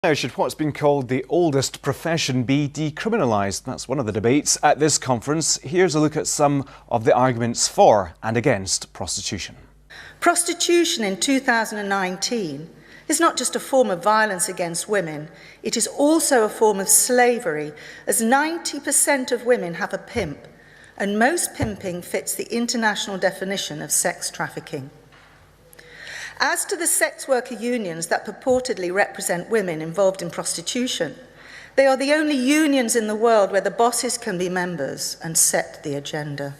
Now, should what's been called the oldest profession be decriminalised? That's one of the debates at this conference. Here's a look at some of the arguments for and against prostitution. Prostitution in 2019 is not just a form of violence against women, it is also a form of slavery, as 90% of women have a pimp, and most pimping fits the international definition of sex trafficking. As to the sex worker unions that purportedly represent women involved in prostitution, they are the only unions in the world where the bosses can be members and set the agenda.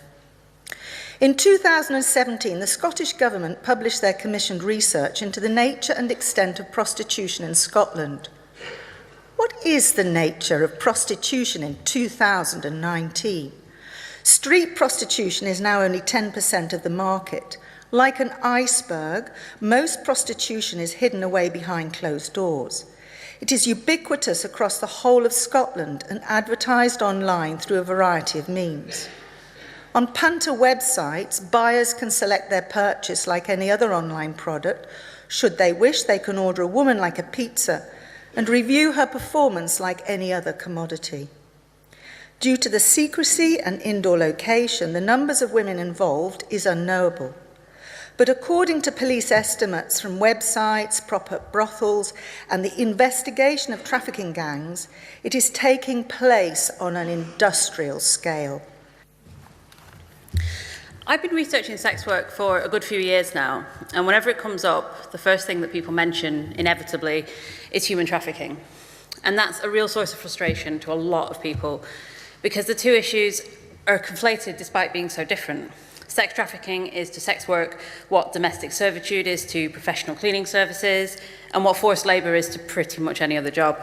In 2017, the Scottish Government published their commissioned research into the nature and extent of prostitution in Scotland. What is the nature of prostitution in 2019? Street prostitution is now only 10% of the market. Like an iceberg, most prostitution is hidden away behind closed doors. It is ubiquitous across the whole of Scotland and advertised online through a variety of means. On punter websites, buyers can select their purchase like any other online product. Should they wish, they can order a woman like a pizza and review her performance like any other commodity. Due to the secrecy and indoor location, the numbers of women involved is unknowable. But according to police estimates from websites, prop-up brothels, and the investigation of trafficking gangs, it is taking place on an industrial scale. I've been researching sex work for a good few years now, and whenever it comes up, the first thing that people mention, inevitably, is human trafficking. And that's a real source of frustration to a lot of people, because the two issues are conflated despite being so different. Sex trafficking is to sex work what domestic servitude is to professional cleaning services, and what forced labour is to pretty much any other job.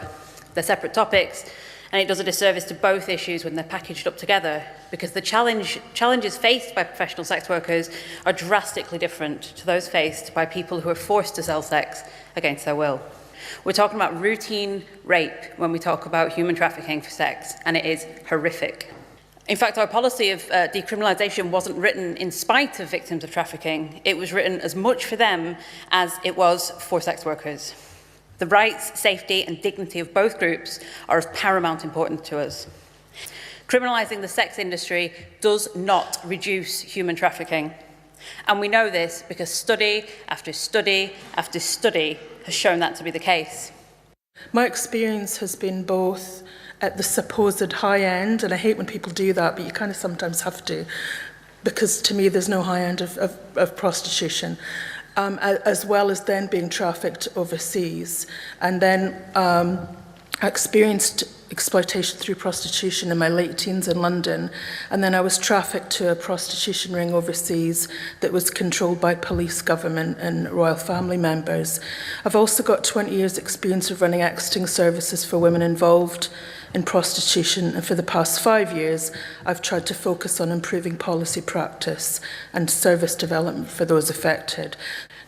They're separate topics, and it does a disservice to both issues when they're packaged up together, because the challenges faced by professional sex workers are drastically different to those faced by people who are forced to sell sex against their will. We're talking about routine rape when we talk about human trafficking for sex, and it is horrific. In fact, our policy of decriminalisation wasn't written in spite of victims of trafficking. It was written as much for them as it was for sex workers. The rights, safety and dignity of both groups are of paramount importance to us. Criminalising the sex industry does not reduce human trafficking. And we know this because study after study after study has shown that to be the case. My experience has been both at the supposed high end, and I hate when people do that, but you kind of sometimes have to, because to me there's no high end of prostitution, as well as then being trafficked overseas. And then I experienced exploitation through prostitution in my late teens in London, and then I was trafficked to a prostitution ring overseas that was controlled by police, government and royal family members. I've also got 20 years experience of running exiting services for women involved in prostitution, and for the past 5 years I've tried to focus on improving policy practice and service development for those affected.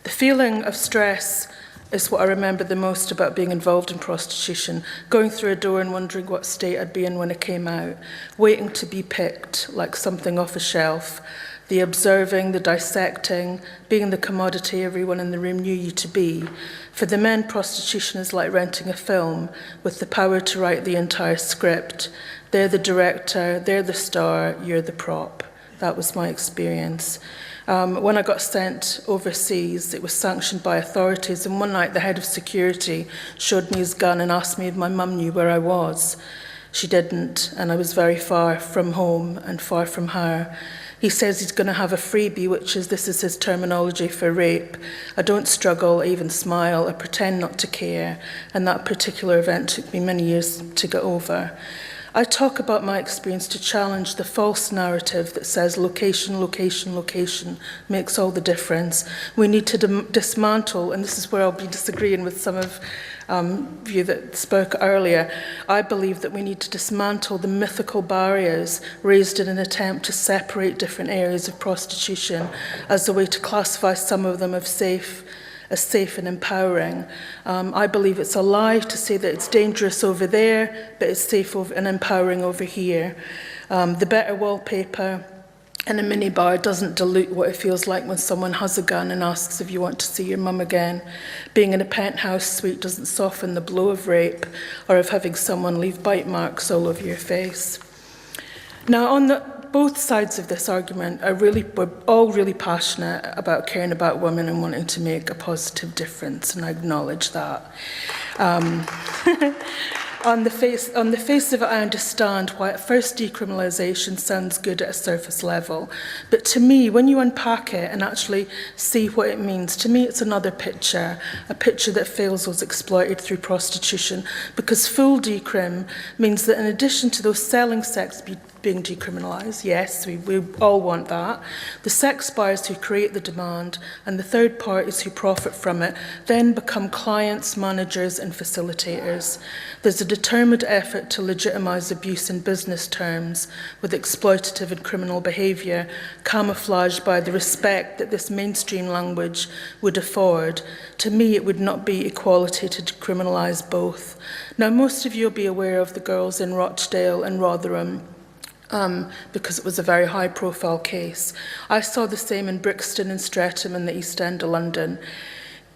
The feeling of stress is what I remember the most about being involved in prostitution, going through a door and wondering what state I'd be in when I came out, waiting to be picked like something off a shelf, the observing, the dissecting, being the commodity everyone in the room knew you to be. For the men, prostitution is like renting a film with the power to write the entire script. They're the director, they're the star, you're the prop. That was my experience. When I got sent overseas, it was sanctioned by authorities, and one night the head of security showed me his gun and asked me if my mum knew where I was. She didn't, and I was very far from home and far from her. He says he's going to have a freebie, which is, this is his terminology for rape. I don't struggle, I even smile, I pretend not to care, and that particular event took me many years to get over. I talk about my experience to challenge the false narrative that says location, location, location makes all the difference. We need to dismantle, and this is where I'll be disagreeing with some of you that spoke earlier. I believe that we need to dismantle the mythical barriers raised in an attempt to separate different areas of prostitution as a way to classify some of them as safe and empowering. I believe it's a lie to say that it's dangerous over there, but it's safe and empowering over here. The better wallpaper in a minibar doesn't dilute what it feels like when someone has a gun and asks if you want to see your mum again. Being in a penthouse suite doesn't soften the blow of rape or of having someone leave bite marks all over your face. Now, on both sides of this argument, we're all really passionate about caring about women and wanting to make a positive difference, and I acknowledge that. On the face of it, I understand why at first decriminalisation sounds good at a surface level. But to me, when you unpack it and actually see what it means, to me it's another picture, a picture that fails those exploited through prostitution. Because full decrim means that in addition to those selling sex being decriminalised, yes, we all want that, the sex buyers who create the demand and the third parties who profit from it then become clients, managers and facilitators. There's a determined effort to legitimise abuse in business terms with exploitative and criminal behaviour camouflaged by the respect that this mainstream language would afford. To me, it would not be equality to decriminalise both. Now, most of you will be aware of the girls in Rochdale and Rotherham, because it was a very high-profile case. I saw the same in Brixton and Streatham in the East End of London.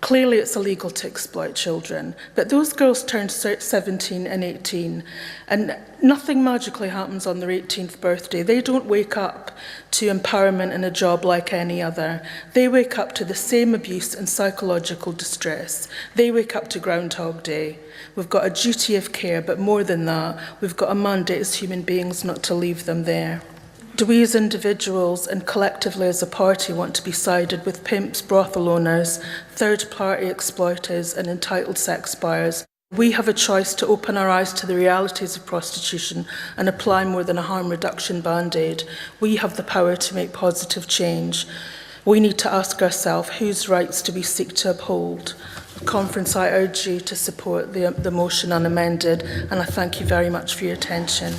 Clearly, it's illegal to exploit children, but those girls turned 17 and 18, and nothing magically happens on their 18th birthday. They don't wake up to empowerment in a job like any other. They wake up to the same abuse and psychological distress. They wake up to Groundhog Day. We've got a duty of care, but more than that, we've got a mandate as human beings not to leave them there. Do we as individuals and collectively as a party want to be sided with pimps, brothel owners, third-party exploiters and entitled sex buyers? We have a choice to open our eyes to the realities of prostitution and apply more than a harm reduction band-aid. We have the power to make positive change. We need to ask ourselves whose rights do we seek to uphold. Conference, I urge you to support the motion unamended, and I thank you very much for your attention.